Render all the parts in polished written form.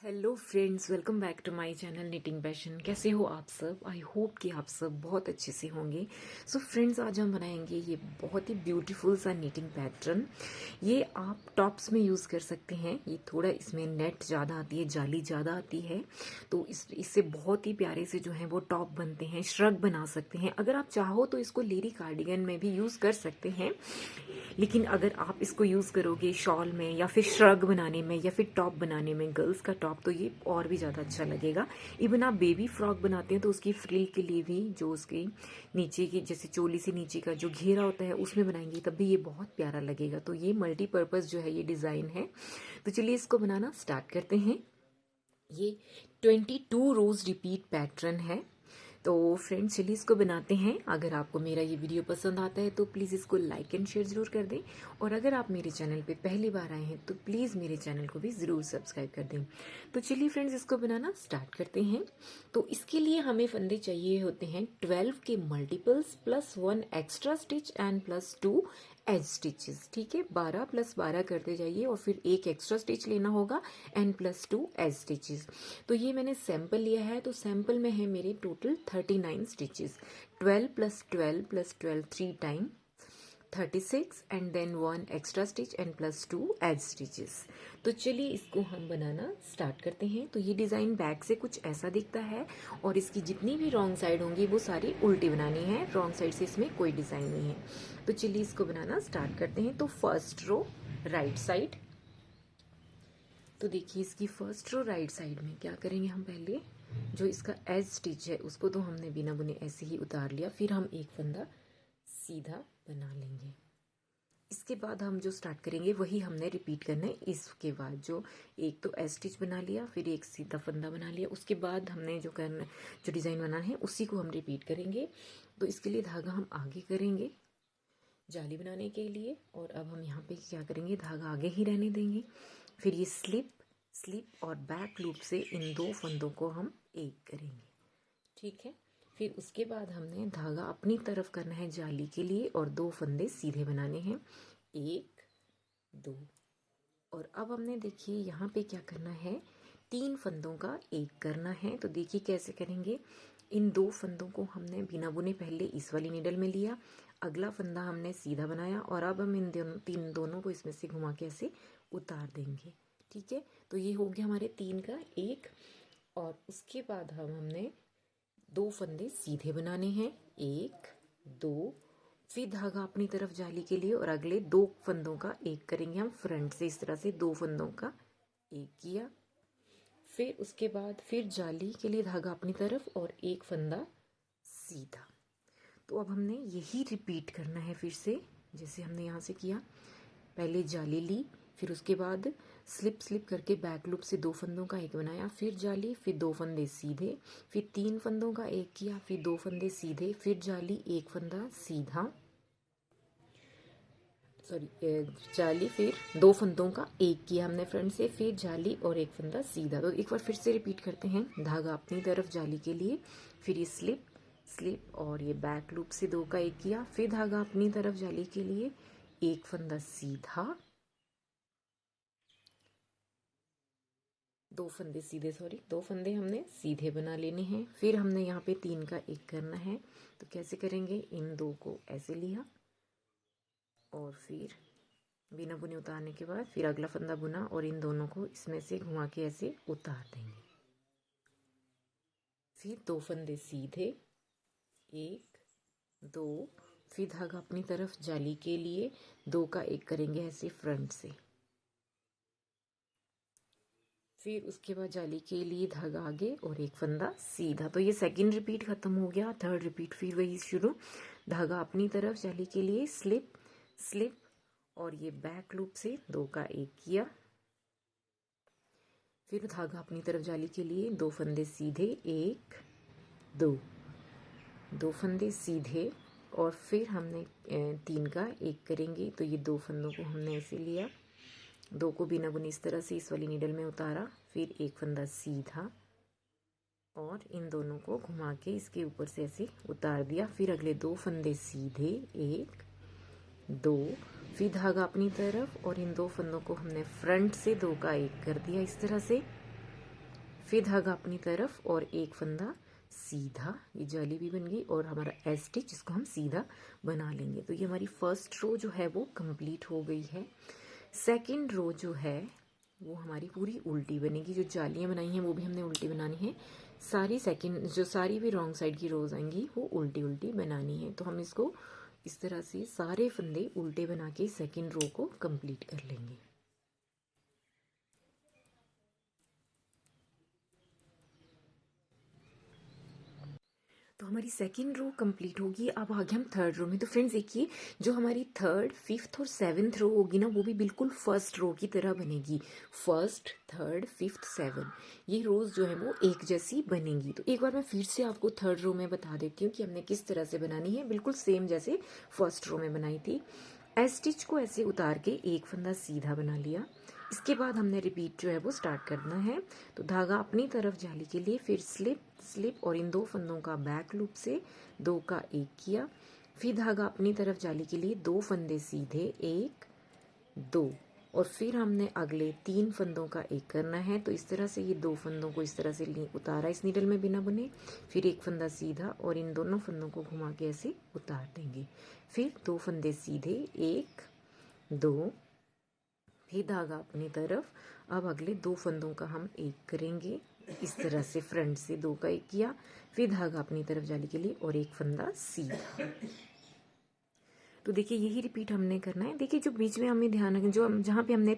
Hello friends, welcome back to my channel knitting passion. कैसे हो आप सब? आई होप कि आप सब बहुत अच्छे से होंगे। सो फ्रेंड्स, आज हम बनाएंगे ये बहुत ही ब्यूटीफुल सा निटिंग पैटर्न। ये आप टॉप्स में यूज़ कर सकते हैं। ये थोड़ा इसमें नेट ज़्यादा आती है, जाली ज़्यादा आती है, तो इससे बहुत ही प्यारे से जो है वो टॉप बनते हैं। श्रग बना सकते हैं। अगर आप चाहो तो इसको लेडी कार्डिगन में भी यूज़ कर सकते हैं, लेकिन अगर आप इसको यूज़ करोगे शॉल में या फिर श्रग बनाने में या फिर टॉप बनाने में, गर्ल्स का टॉप, तो ये और भी ज़्यादा अच्छा लगेगा। इवन आप बेबी फ्रॉक बनाते हैं तो उसकी फ्रिल के लिए भी, जो उसके नीचे की जैसे चोली से नीचे का जो घेरा होता है उसमें बनाएंगे तब भी ये बहुत प्यारा लगेगा। तो ये मल्टीपर्पज़ जो है ये डिज़ाइन है। तो चलिए इसको बनाना स्टार्ट करते हैं। ये 22 रोज़ रिपीट पैटर्न है। तो फ्रेंड्स, चलिए इसको बनाते हैं। अगर आपको मेरा ये वीडियो पसंद आता है तो प्लीज़ इसको लाइक एंड शेयर ज़रूर कर दें, और अगर आप मेरे चैनल पे पहली बार आए हैं तो प्लीज़ मेरे चैनल को भी ज़रूर सब्सक्राइब कर दें। तो चलिए फ्रेंड्स, इसको बनाना स्टार्ट करते हैं। तो इसके लिए हमें फंदे चाहिए होते हैं 12 के multiples plus 1 extra stitch and plus 2 edge stitches. ठीक है, 12 + 12 करते जाइए और फिर एक एक्स्ट्रा स्टिच लेना होगा एंड प्लस 2 एज स्टिचेस। तो ये मैंने सैंपल लिया है, तो सैंपल में है मेरे total 39 stitches. 12 + 12 + 12 3 time 36 and then 1 extra stitch and plus 2 edge stitches. तो चलिए इसको हम बनाना स्टार्ट करते हैं। तो ये डिज़ाइन बैक से कुछ ऐसा दिखता है, और इसकी जितनी भी रॉन्ग साइड होंगी वो सारी उल्टी बनानी है। रॉन्ग साइड से इसमें कोई डिज़ाइन नहीं है। तो चलिए इसको बनाना स्टार्ट करते हैं। तो फर्स्ट रो राइट साइड, तो देखिए इसकी फर्स्ट रो राइट साइड में क्या करेंगे हम, पहले जो इसका एज स्टिच है उसको तो हमने बिना बुने ऐसे ही उतार लिया, फिर हम एक फंदा सीधा बना लेंगे। इसके बाद हम जो स्टार्ट करेंगे वही हमने रिपीट करना है। इसके बाद जो एक तो एज स्टिच बना लिया, फिर एक सीधा फंदा बना लिया, उसके बाद हमने जो करना, जो डिज़ाइन बनाना है उसी को हम रिपीट करेंगे। तो इसके लिए धागा हम आगे करेंगे जाली बनाने के लिए, और अब हम यहाँ पे क्या करेंगे, धागा आगे ही रहने देंगे। फिर ये स्लिप स्लिप और बैक लूप से इन दो फंदों को हम एक करेंगे। ठीक है, फिर उसके बाद हमने धागा अपनी तरफ करना है जाली के लिए, और दो फंदे सीधे बनाने हैं, 1 2। और अब हमने देखिए यहाँ पे क्या करना है, 3 फंदों का एक करना है। तो देखिए कैसे करेंगे। इन दो फंदों को हमने बिना बुने पहले इस वाली नीडल में लिया, अगला फंदा हमने सीधा बनाया, और अब हम इन दोनों को इसमें से घुमा के ऐसे उतार देंगे। ठीक है, तो ये हो गया हमारे 3 का एक। और उसके बाद हमने दो फंदे सीधे बनाने हैं, 1 2। फिर धागा अपनी तरफ जाली के लिए, और अगले दो फंदों का एक करेंगे हम फ्रंट से। इस तरह से दो फंदों का एक किया, फिर उसके बाद फिर जाली के लिए धागा अपनी तरफ और एक फंदा सीधा। तो अब हमने यही रिपीट करना है फिर से, जैसे हमने यहाँ से किया। पहले जाली ली, फिर उसके बाद स्लिप स्लिप करके बैक लूप से दो फंदों का एक बनाया, फिर जाली, फिर दो फंदे सीधे, फिर 3 फंदों का एक किया, फिर दो फंदे सीधे, फिर जाली, एक फंदा सीधा, जाली, फिर दो फंदों का एक किया हमने फ्रंट से, फिर जाली और एक फंदा सीधा। तो एक बार फिर से रिपीट करते हैं। धागा अपनी तरफ जाली के लिए, फिर ये स्लिप स्लिप और ये बैक लूप से दो का एक किया, फिर धागा अपनी तरफ जाली के लिए, एक फंदा सीधा, दो फंदे सीधे, दो फंदे हमने सीधे बना लेने हैं। फिर हमने यहाँ पे 3 का एक करना है। तो कैसे करेंगे, इन दो को ऐसे लिया, और फिर बिना बुने उतारने के बाद फिर अगला फंदा बुना, और इन दोनों को इसमें से घुमा के ऐसे उतार देंगे। फिर दो फंदे सीधे, 1 2, फिर धागा अपनी तरफ जाली के लिए, दो का एक करेंगे ऐसे फ्रंट से, फिर उसके बाद जाली के लिए धागा आगे और एक फंदा सीधा। तो ये सेकंड रिपीट खत्म हो गया। थर्ड रिपीट फिर वही शुरू। धागा अपनी तरफ जाली के लिए, स्लिप स्लिप और ये बैक लूप से दो का एक किया, फिर धागा अपनी तरफ जाली के लिए, दो फंदे सीधे, 1 2, दो फंदे सीधे, और फिर हमने 3 का एक करेंगे। तो ये दो फंदों को हमने ऐसे लिया, दो को बिना बुने इस तरह से इस वाली नीडल में उतारा, फिर एक फंदा सीधा, और इन दोनों को घुमा के इसके ऊपर से ऐसे उतार दिया। फिर अगले दो फंदे सीधे, 1 2, फिर धागा अपनी तरफ, और इन दो फंदों को हमने फ्रंट से दो का एक कर दिया इस तरह से, फिर धागा अपनी तरफ और एक फंदा सीधा, ये जाली भी बन गई और हमारा एस स्टिच जिसको हम सीधा बना लेंगे। तो ये हमारी फर्स्ट रो जो है वो कंप्लीट हो गई है। सेकंड रो जो है वो हमारी पूरी उल्टी बनेगी, जो जालियां बनाई हैं वो भी हमने उल्टी बनानी है। सारी सेकंड जो सारी भी रॉन्ग साइड की रोज आएंगी वो उल्टी उल्टी बनानी है। तो हम इसको इस तरह से सारे फंदे उल्टे बना के सेकंड रो को कंप्लीट कर लेंगे। तो हमारी सेकंड रो कंप्लीट होगी। अब आगे हम थर्ड रो में। तो फ्रेंड्स देखिए, जो हमारी थर्ड, फिफ्थ और सेवन्थ रो होगी ना, वो भी बिल्कुल फर्स्ट रो की तरह बनेगी। फर्स्ट, थर्ड, फिफ्थ, सेवन, ये रोज जो है वो एक जैसी बनेंगी। तो एक बार मैं फिर से आपको थर्ड रो में बता देती हूँ कि हमने किस तरह से बनानी है, बिल्कुल सेम जैसे फर्स्ट रो में बनाई थी। एस स्टिच को ऐसे उतार के एक फंदा सीधा बना लिया। इसके बाद हमने रिपीट जो है वो स्टार्ट करना है। तो धागा अपनी तरफ जाली के लिए फिर स्लिप स्लिप और इन दो फंदों का बैक लूप से दो का एक किया। फिर धागा अपनी तरफ जाली के लिए दो फंदे सीधे, एक दो, और फिर हमने अगले तीन फंदों का एक करना है। तो इस तरह से ये दो फंदों को इस तरह से उतारा इस नीडल में बिना बुने, फिर एक फंदा सीधा और इन दोनों फंदों को घुमा के ऐसे उतार देंगे। फिर दो फंदे सीधे, एक दो, फिर धागा अपनी तरफ। अब अगले दो फंदों का हम एक करेंगे इस तरह से, फ्रंट से दो का एक किया, फिर धागा अपनी तरफ जाली के लिए और एक फंदा सीधा। तो देखिए यही रिपीट हमने करना है। देखिए जो बीच में हमें ध्यान रखें, जो जहाँ पे हमने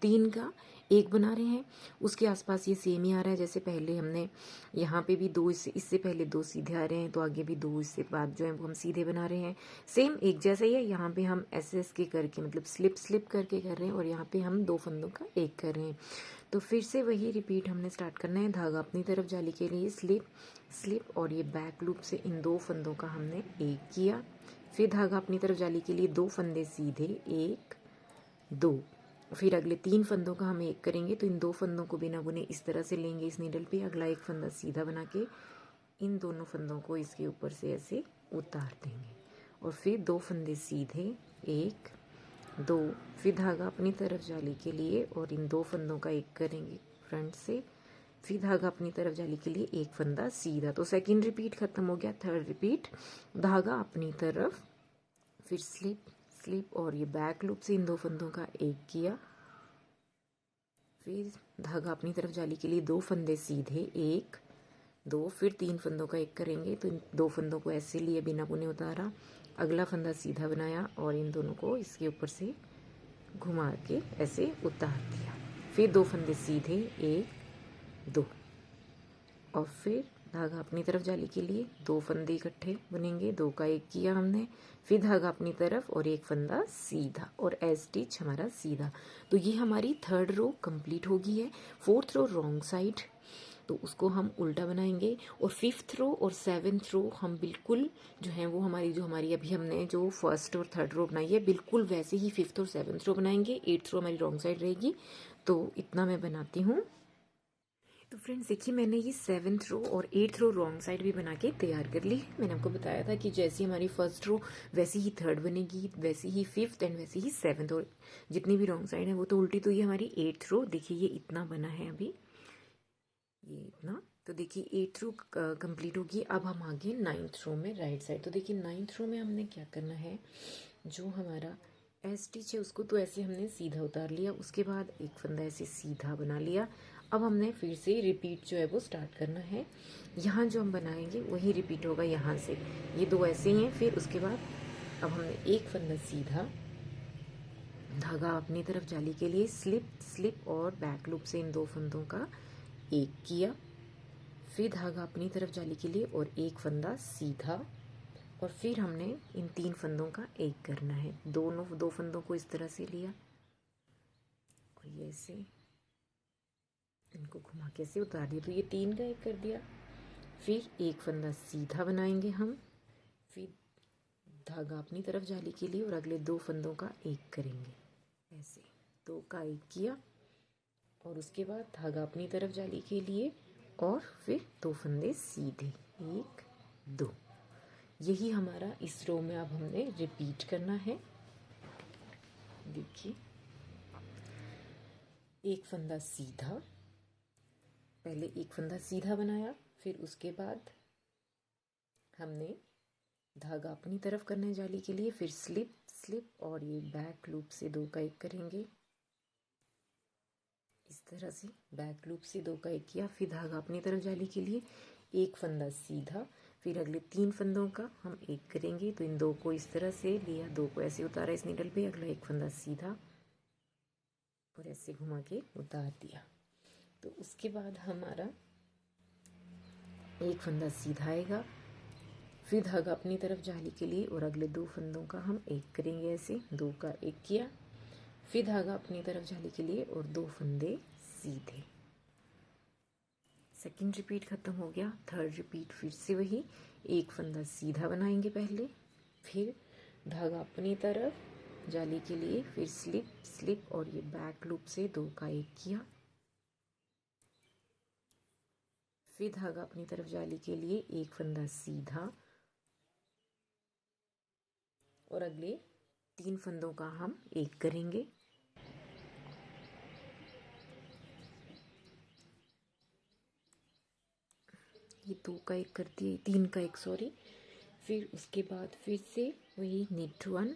तीन का एक बना रहे हैं उसके आसपास ये सेम ही आ रहा है जैसे पहले हमने यहाँ पे भी दो, इससे पहले दो सीधे आ रहे हैं, तो आगे भी दो इससे बाद जो है वो हम सीधे बना रहे हैं। सेम एक जैसा ही है। यहाँ पे हम ऐसे ऐसे करके मतलब स्लिप स्लिप करके कर रहे हैं और यहाँ पे हम दो फंदों का एक कर रहे हैं। तो फिर से वही रिपीट हमने स्टार्ट करना है। धागा अपनी तरफ जाली के लिए स्लिप स्लिप और ये बैक लूप से इन दो फंदों का हमने एक किया। फिर धागा अपनी तरफ जाली के लिए दो फंदे सीधे, एक दो, फिर अगले तीन फंदों का हम एक करेंगे। तो इन दो फंदों को बिना बुने इस तरह से लेंगे इस नीडल पे, अगला एक फंदा सीधा बना के इन दोनों फंदों को इसके ऊपर से ऐसे उतार देंगे और फिर दो फंदे सीधे, एक दो, फिर धागा अपनी तरफ जाली के लिए और इन दो फंदों का एक करेंगे फ्रंट से, फिर धागा अपनी तरफ जाली के लिए एक फंदा सीधा। तो सेकंड रिपीट खत्म हो गया। थर्ड रिपीट, धागा अपनी तरफ, फिर स्लिप स्लिप और ये बैक लूप से इन दो फंदों का एक किया, फिर धागा अपनी तरफ जाली के लिए दो फंदे सीधे, एक दो, फिर तीन फंदों का एक करेंगे। तो इन दो फंदों को ऐसे लिए बिना बुने उतारा, अगला फंदा सीधा बनाया और इन दोनों को इसके ऊपर से घुमा के ऐसे उतार दिया। फिर दो फंदे सीधे, एक दो, और फिर धागा अपनी तरफ जाली के लिए दो फंदे इकट्ठे बनेंगे, दो का एक किया हमने, फिर धागा अपनी तरफ और एक फंदा सीधा और एज स्टिच हमारा सीधा। तो ये हमारी थर्ड रो कंप्लीट होगी है। फोर्थ रो रॉन्ग साइड, तो उसको हम उल्टा बनाएंगे। और फिफ्थ रो और सेवेंथ रो हम बिल्कुल जो है वो हमारी अभी हमने जो फर्स्ट और थर्ड रो बनाई है बिल्कुल वैसे ही फिफ्थ और सेवेंथ रो बनाएंगे। एट्थ रो हमारी रॉन्ग साइड रहेगी। तो इतना मैं बनाती हूँ। तो फ्रेंड्स देखिए, मैंने ये सेवन्थ रो और एट्थ रो रॉन्ग साइड भी बना के तैयार कर ली। मैंने आपको बताया था कि जैसी हमारी फर्स्ट रो वैसी ही थर्ड बनेगी, वैसी ही फिफ्थ एंड वैसी ही सेवन्थ, और जितनी भी रॉन्ग साइड है वो तो उल्टी। तो ये हमारी एट्थ रो, देखिए ये इतना बना है अभी, ये इतना। तो देखिए एट्थ रो कंप्लीट होगी। अब हम आगे नाइन्थ रो में राइट साइड। तो देखिए नाइन्थ रो में हमने क्या करना है, जो हमारा एस स्टिच है उसको तो ऐसे हमने सीधा उतार लिया, उसके बाद एक फंदा ऐसे सीधा बना लिया। अब हमने फिर से रिपीट जो है वो स्टार्ट करना है। यहाँ जो हम बनाएंगे वही रिपीट होगा यहाँ से, ये दो ऐसे ही हैं। फिर उसके बाद अब हमने एक फंदा सीधा, धागा अपनी तरफ जाली के लिए स्लिप स्लिप और बैक लूप से इन दो फंदों का एक किया, फिर धागा अपनी तरफ जाली के लिए और एक फंदा सीधा, और फिर हमने इन तीन फंदों का एक करना है। दो फंदों को इस तरह से लिया और ये ऐसे इनको घुमा के ऐसे उतार दिया। तो ये तीन का एक कर दिया, फिर एक फंदा सीधा बनाएंगे हम, फिर धागा अपनी तरफ जाली के लिए और अगले दो फंदों का एक करेंगे ऐसे, दो का एक किया, और उसके बाद धागा अपनी तरफ जाली के लिए और फिर दो फंदे सीधे, एक दो। यही हमारा इस रो में अब हमने रिपीट करना है। देखिए एक फंदा सीधा, पहले एक फंदा सीधा बनाया, फिर उसके बाद हमने धागा अपनी तरफ करना है जाली के लिए, फिर स्लिप स्लिप और ये बैक लूप से 2 का 1 करेंगे। इस तरह से बैक लूप से 2 का 1 किया, फिर धागा अपनी तरफ जाली के लिए एक फंदा सीधा, फिर अगले 3 फंदों का हम 1 करेंगे। तो इन 2 को इस तरह से लिया, 2 को ऐसे उतारा इस नीडल पे, अगला एक फंदा सीधा और ऐसे घुमा के उतार दिया। तो उसके बाद हमारा एक फंदा सीधा आएगा, फिर धागा अपनी तरफ जाली के लिए और अगले 2 फंदों का हम 1 करेंगे, ऐसे 2 का 1 किया, फिर धागा अपनी तरफ जाली के लिए और 2 फंदे सीधे। सेकंड रिपीट खत्म हो गया। थर्ड रिपीट फिर से वही, एक फंदा सीधा बनाएंगे पहले, फिर धागा अपनी तरफ जाली के लिए, फिर स्लिप स्लिप और ये बैक लूप से 2 का 1 किया, फिर धागा अपनी तरफ जाली के लिए एक फंदा सीधा और अगले 3 फंदों का हम 1 करेंगे। ये 2 का 1 कर दिए, 3 का 1 सॉरी। फिर उसके बाद फिर से वही knit 1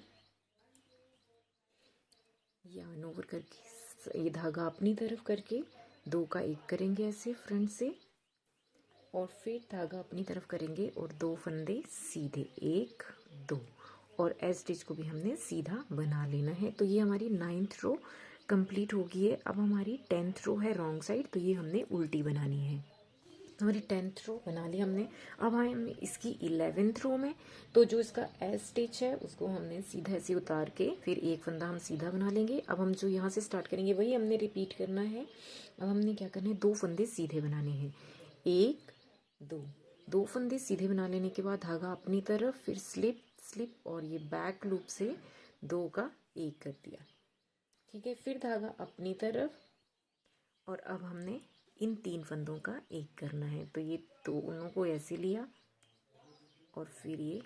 yarn ओवर करके ये धागा अपनी तरफ करके 2 का 1 करेंगे ऐसे फ्रंट से, और फिर धागा अपनी तरफ करेंगे और 2 फंदे सीधे 1 2, और एज स्टिच को भी हमने सीधा बना लेना है। तो ये हमारी 9th रो कंप्लीट हो गई है। अब हमारी 10th रो है रॉन्ग साइड, तो ये हमने उल्टी बनानी है। हमारी 10th रो बना ली हमने। अब हम इसकी 11th रो में, तो जो इसका एज स्टिच है उसको हमने सीधा ऐसे उतार के फिर एक फंदा हम सीधा बना लेंगे। अब हम जो यहाँ से स्टार्ट करेंगे वही हमने रिपीट करना है। अब हमने क्या करना है, 2 फंदे सीधे बनाने हैं, 1 2 फंदे सीधे बना लेने के बाद धागा अपनी तरफ, फिर स्लिप स्लिप और ये बैक लूप से 2 का 1 कर दिया, ठीक है। फिर धागा अपनी तरफ और अब हमने इन 3 फंदों का 1 करना है। तो ये दोनों को ऐसे लिया और फिर ये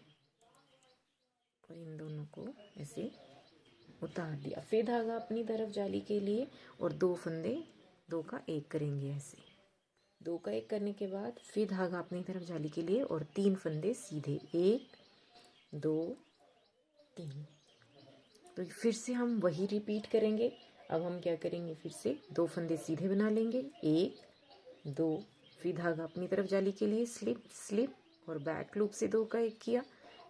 और इन दोनों को ऐसे उतार दिया, फिर धागा अपनी तरफ जाली के लिए और 2 फंदे 2 का 1 करेंगे ऐसे। 2 का 1 करने के बाद फिर धागा अपनी तरफ जाली के लिए और 3 फंदे सीधे 1 2 3। तो फिर से हम वही रिपीट करेंगे। अब हम क्या करेंगे, फिर से 2 फंदे सीधे बना लेंगे, 1 2, फिर धागा अपनी तरफ जाली के लिए स्लिप स्लिप और बैक लूप से 2 का 1 किया,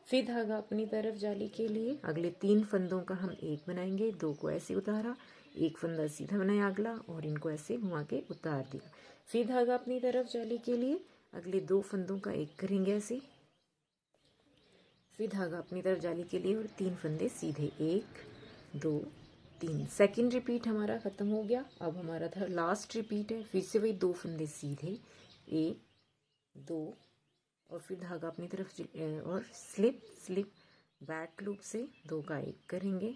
फिर धागा अपनी तरफ जाली के लिए अगले 3 फंदों का हम 1 बनाएंगे, 2 को ऐसे उतारा, एक फंदा सीधा बनाया अगला और इनको ऐसे घुमा के उतार दिया, फिर धागा अपनी तरफ जाली के लिए अगले 2 फंदों का 1 करेंगे ऐसे, फिर धागा अपनी तरफ जाली के लिए और 3 फंदे सीधे 1 2 3। सेकंड रिपीट हमारा खत्म हो गया। अब हमारा था लास्ट रिपीट है, फिर से वही 2 फंदे सीधे 1 2 और फिर धागा अपनी तरफ और स्लिप स्लिप बैक लूप से 2 का 1 करेंगे,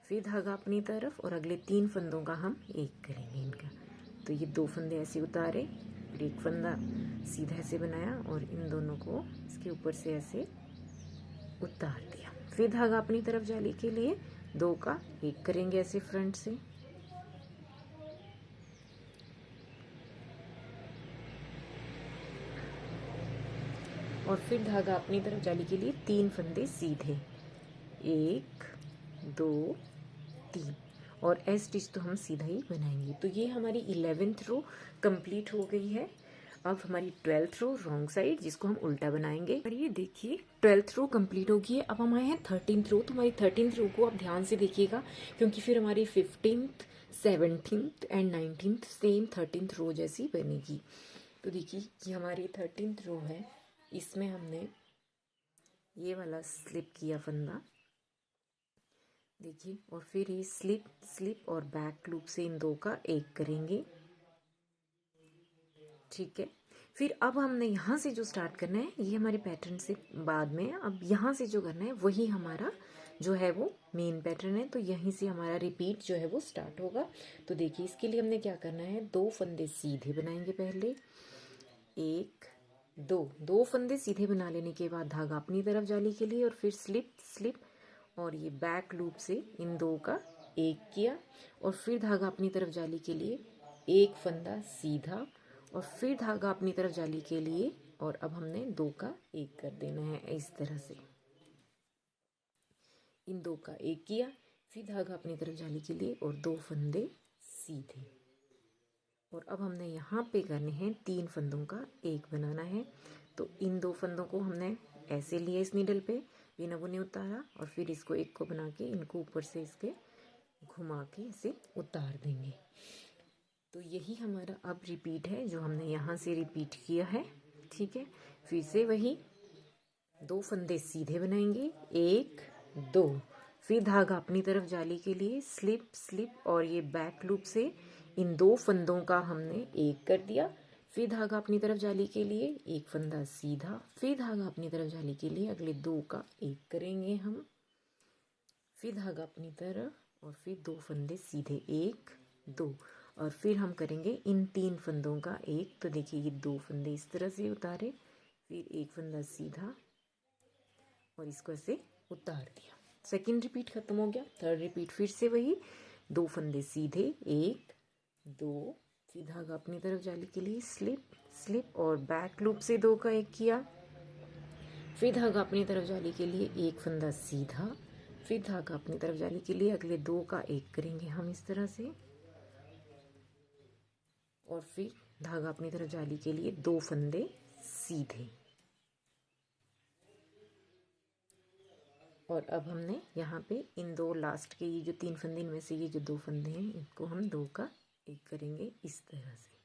फिर धागा अपनी तरफ और अगले 3 फंदों का हम 1 करेंगे इनका। तो ये 2 फंदे ऐसे उतारे, एक फंदा सीधा ऐसे बनाया और इन दोनों को इसके ऊपर से ऐसे उतार दिया, फिर धागा अपनी तरफ जाली के लिए 2 का 1 करेंगे ऐसे फ्रंट से, और फिर धागा अपनी तरफ जाली के लिए 3 फंदे सीधे 1 2 3, और एज स्टिच तो हम सीधा ही बनाएंगे। तो ये हमारी 11th रो कंप्लीट हो गई है। अब हमारी 12th रो रॉन्ग साइड, जिसको हम उल्टा बनाएंगे। और ये देखिए 12th रो कंप्लीट हो गई है। अब हम आए हैं 13th रो। तो हमारी 13th रो को आप ध्यान से देखिएगा, क्योंकि फिर हमारी 15th 17th and 19th same 13th रो जैसी बनेगी। तो देखिए ये हमारी 13th रो है, इसमें हमने ये वाला स्लिप किया फंदा, देखिए, और फिर ये स्लिप स्लिप और बैक लूप से इन 2 का 1 करेंगे, ठीक है। फिर अब हमने यहाँ से जो स्टार्ट करना है, ये हमारे पैटर्न से बाद में, अब यहाँ से जो करना है वही हमारा जो है वो मेन पैटर्न है। तो यहीं से हमारा रिपीट जो है वो स्टार्ट होगा। तो देखिए इसके लिए हमने क्या करना है, 2 फंदे सीधे बनाएंगे पहले, 1 2 फंदे सीधे बना लेने के बाद धागा अपनी तरफ जाली के लिए और फिर स्लिप स्लिप और ये बैक लूप से इन 2 का 1 किया, और फिर धागा अपनी तरफ जाली के लिए एक फंदा सीधा और फिर धागा अपनी तरफ जाली के लिए, और अब हमने 2 का 1 कर देना है इस तरह से। इन 2 का 1 किया, फिर धागा अपनी तरफ जाली के लिए और 2 फंदे सीधे। और अब हमने यहाँ पे करने हैं 3 फंदों का 1 बनाना है। तो इन 2 फंदों को हमने ऐसे लिया इस नीडल पे, बिना बुने उतारा, और फिर इसको एक को बना के इनको ऊपर से इसके घुमा के इसे उतार देंगे। तो यही हमारा अब रिपीट है जो हमने यहाँ से रिपीट किया है। ठीक है, फिर से वही 2 फंदे सीधे बनाएंगे, 1 2, फिर धागा अपनी तरफ जाली के लिए स्लिप स्लिप, और ये बैक लूप से इन 2 फंदों का हमने 1 कर दिया, फिर धागा अपनी तरफ जाली के लिए 1 फंदा सीधा, फिर धागा अपनी तरफ जाली के लिए अगले 2 का 1 करेंगे हम, फिर धागा अपनी तरफ और फिर 2 फंदे सीधे 1 2, और फिर हम करेंगे इन 3 फंदों का 1। तो देखिए ये 2 फंदे इस तरह से उतारे, फिर 1 फंदा सीधा और इसको ऐसे उतार दिया। सेकंड रिपीट खत्म हो गया। थर्ड रिपीट फिर से वही 2 फंदे सीधे 1 2, फिर धागा अपनी तरफ जाली के लिए स्लिप स्लिप और बैक लूप से 2 का 1 किया, फिर धागा अपनी तरफ जाली के लिए 1 फंदा सीधा, फिर धागा अपनी तरफ जाली के लिए अगले 2 का 1 करेंगे हम इस तरह से, और फिर धागा अपनी तरफ जाली के लिए 2 फंदे सीधे। और अब हमने यहाँ पे इन 2 लास्ट के ये जो 3 फंदे, इनमें से ये जो 2 फंदे हैं इनको हम 2 का 1 करेंगे इस तरह से,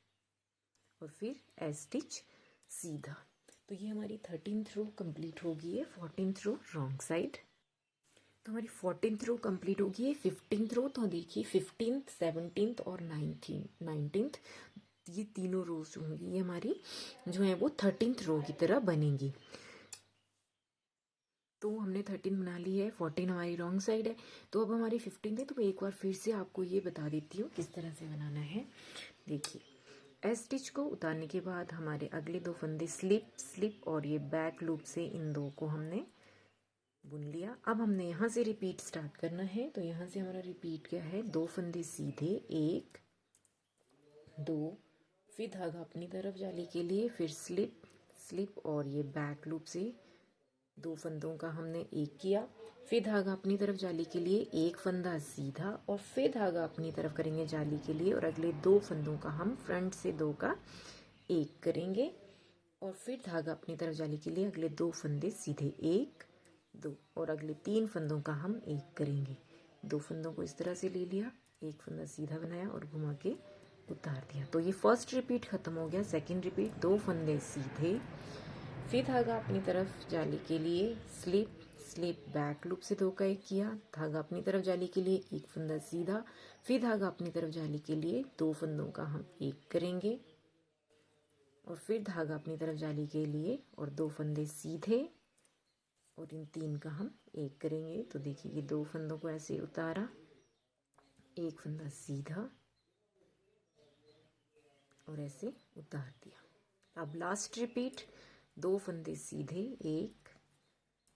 और फिर ए स्टिच सीधा। तो ये हमारी 13th रो कंप्लीट होगी है। 14th रो रॉन्ग साइड। तो हमारी 14th रो कंप्लीट होगी है। 15th रो, तो देखिए 15th 17th और 19th ये तीनों रोज होंगी, ये हमारी जो है वो 13th रो की तरह बनेंगी। तो हमने 13 बना ली है, 14 हमारी रॉन्ग साइड है। तो अब हमारी 15 है। तो एक बार फिर से आपको ये बता देती हूँ किस तरह से बनाना है। देखिए एस स्टिच को उतारने के बाद हमारे अगले 2 फंदे स्लिप स्लिप और ये बैक लूप से इन 2 को हमने बुन लिया। अब हमने यहाँ से रिपीट स्टार्ट करना है। तो यहाँ से हमारा रिपीट क्या है, 2 फंदे सीधे 1 2, फिर धागा अपनी तरफ जाली के लिए फिर स्लिप स्लिप और ये बैक लूप से 2 फंदों का हमने 1 किया, फिर धागा अपनी तरफ जाली के लिए 1 फंदा सीधा, और फिर धागा अपनी तरफ करेंगे जाली के लिए और अगले 2 फंदों का हम फ्रंट से 2 का 1 करेंगे, और फिर धागा अपनी तरफ जाली के लिए अगले 2 फंदे सीधे 1 2, और अगले 3 फंदों का हम 1 करेंगे। 2 फंदों को इस तरह से ले लिया, 1 फंदा सीधा बनाया और घुमा के उतार दिया। तो ये फर्स्ट रिपीट खत्म हो गया। सेकंड रिपीट 2 फंदे सीधे, फिर धागा अपनी तरफ जाली के लिए स्लिप स्लिप बैक लूप से 2 का 1 किया, धागा अपनी तरफ जाली के लिए 1 फंदा सीधा, फिर धागा अपनी तरफ जाली के लिए 2 फंदों का हम 1 करेंगे, और फिर धागा अपनी तरफ जाली के लिए और 2 फंदे सीधे, और इन 3 का हम 1 करेंगे। तो देखिए ये 2 फंदों को ऐसे उतारा, 1 फंदा सीधा और ऐसे उतार दिया। अब लास्ट रिपीट 2 फंदे सीधे 1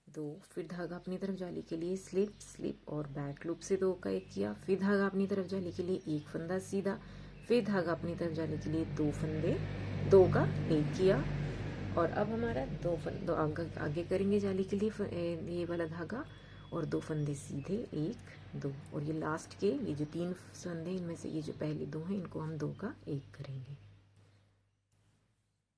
2, फिर धागा अपनी तरफ जाली के लिए स्लिप स्लिप और बैक लूप से 2 का 1 किया, फिर धागा अपनी तरफ जाली के लिए 1 फंदा सीधा, फिर धागा अपनी तरफ जाली के लिए 2 फंदे 2 का 1 किया, और अब हमारा 2 आगे करेंगे जाली के लिए ये वाला धागा और 2 फंदे सीधे 1 2, और ये लास्ट के ये जो 3 फंदे इनमें से ये जो पहले 2 हैं इनको हम 2 का 1 करेंगे,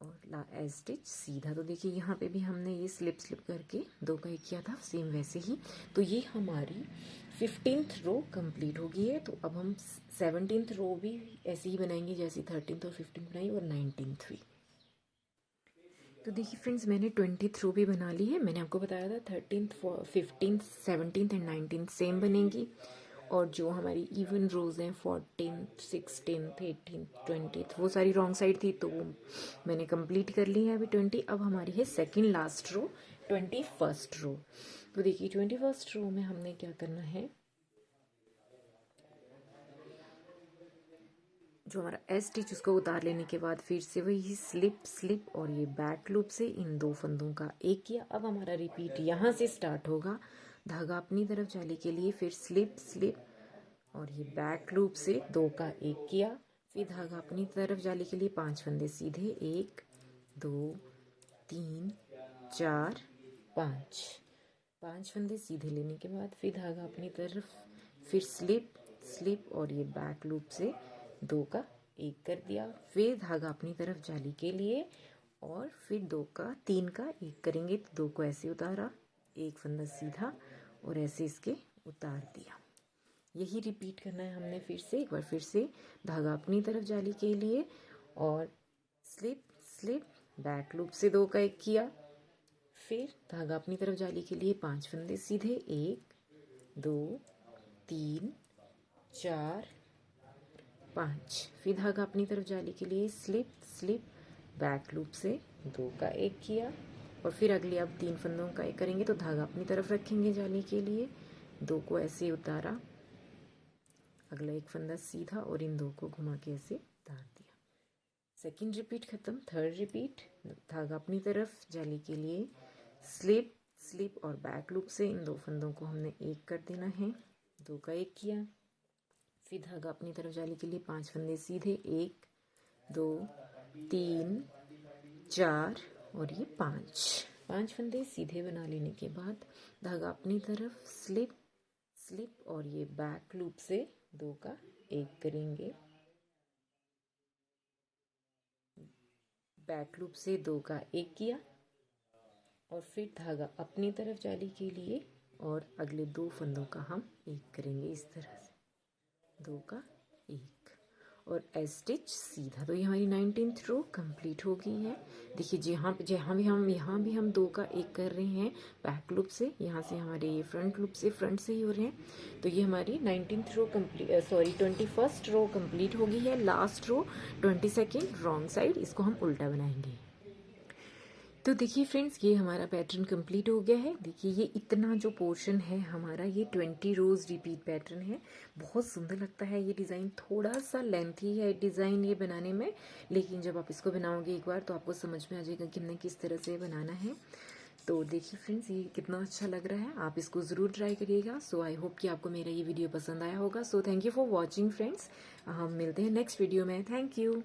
और एज स्टिच सीधा। तो देखिए यहाँ पे भी हमने ये स्लिप स्लिप करके 2 का 1 किया था, सेम वैसे ही। तो ये हमारी 15th रो कंप्लीट हो गई है। तो अब हम 17th रो भी ऐसे ही बनाएंगे जैसे 13th और 15th बनाई, और 19th भी। तो देखिए फ्रेंड्स मैंने 20th रो भी बना ली है। मैंने आपको बताया था 13th 15th 17th and 19th same बनेंगी, और जो हमारी इवन रोज हैं 14th 16th 18th 20th वो सारी रॉन्ग साइड थी, तो मैंने कंप्लीट कर ली है अभी 20। अब हमारी है सेकंड लास्ट रो 21st रो। तो देखिए 21st रो में हमने क्या करना है, जो हमारा एस स्टिच उसको उतार लेने के बाद फिर से वही स्लिप स्लिप और ये बैक लूप से इन 2 फंदों का 1 किया। अब हमारा रिपीट यहाँ से स्टार्ट होगा, धागा अपनी तरफ जाली के लिए फिर स्लिप स्लिप और ये बैक लूप से 2 का 1 किया, फिर धागा अपनी तरफ जाली के लिए 5 फंदे सीधे, 1 2 3 4 5 फंदे सीधे लेने के बाद फिर धागा अपनी तरफ, फिर स्लिप और ये बैक लूप से 2 का 1 कर दिया। फिर धागा अपनी तरफ जाली के लिए और फिर 2 का 3 का 1 करेंगे, तो 2 को ऐसे उतारा, 1 फंदा सीधा और ऐसे इसके उतार दिया। यही रिपीट करना है हमने फिर से। एक बार फिर से धागा अपनी तरफ जाली के लिए और स्लिप बैक लूप से 2 का 1 किया। फिर धागा अपनी तरफ जाली के लिए 5 फंदे सीधे, 1 2 3 4 5। फिर धागा अपनी तरफ जाली के लिए स्लिप बैक लूप से 2 का 1 किया और फिर अगले अब 3 फंदों का 1 करेंगे, तो धागा अपनी तरफ रखेंगे जाली के लिए, 2 को ऐसे उतारा, अगला 1 फंदा सीधा और इन 2 को घुमा के ऐसे उतार दिया। सेकंड रिपीट खत्म। थर्ड रिपीट, धागा अपनी तरफ जाली के लिए स्लिप और बैक लूप से इन 2 फंदों को हमने 1 कर देना है, 2 का 1 किया। फिर धागा अपनी तरफ जाली के लिए 5 फंदे सीधे, 1 2 3 4 और ये 5 फंदे सीधे बना लेने के बाद धागा अपनी तरफ स्लिप और ये बैक लूप से 2 का 1 करेंगे, बैक लूप से 2 का 1 किया और फिर धागा अपनी तरफ जाली के लिए और अगले 2 फंदों का हम 1 करेंगे, इस तरह से 2 का 1 और स्टिच सीधा। तो ये हमारी 19th रो कंप्लीट हो गई है। देखिए जहाँ भी हम 2 का 1 कर रहे हैं बैक लूप से, यहाँ से हमारे ये फ्रंट लूप से फ्रंट से ही हो रहे हैं। तो ये हमारी 19th रो कंप्लीट 21st रो कंप्लीट हो गई है। Last row 22nd wrong side, इसको हम उल्टा बनाएंगे। तो देखिए फ्रेंड्स, ये हमारा पैटर्न कंप्लीट हो गया है। देखिए ये इतना जो पोर्शन है हमारा, ये 20 रोज रिपीट पैटर्न है। बहुत सुंदर लगता है ये डिज़ाइन। थोड़ा सा लेंथी है डिज़ाइन ये बनाने में, लेकिन जब आप इसको बनाओगे एक बार तो आपको समझ में आ जाएगा कि हमने किस तरह से बनाना है। तो देखिए फ्रेंड्स, ये कितना अच्छा लग रहा है, आप इसको ज़रूर ट्राई करिएगा। सो आई होप कि आपको मेरा ये वीडियो पसंद आया होगा। So thank you for watching friends. हम मिलते हैं नेक्स्ट वीडियो में। Thank you.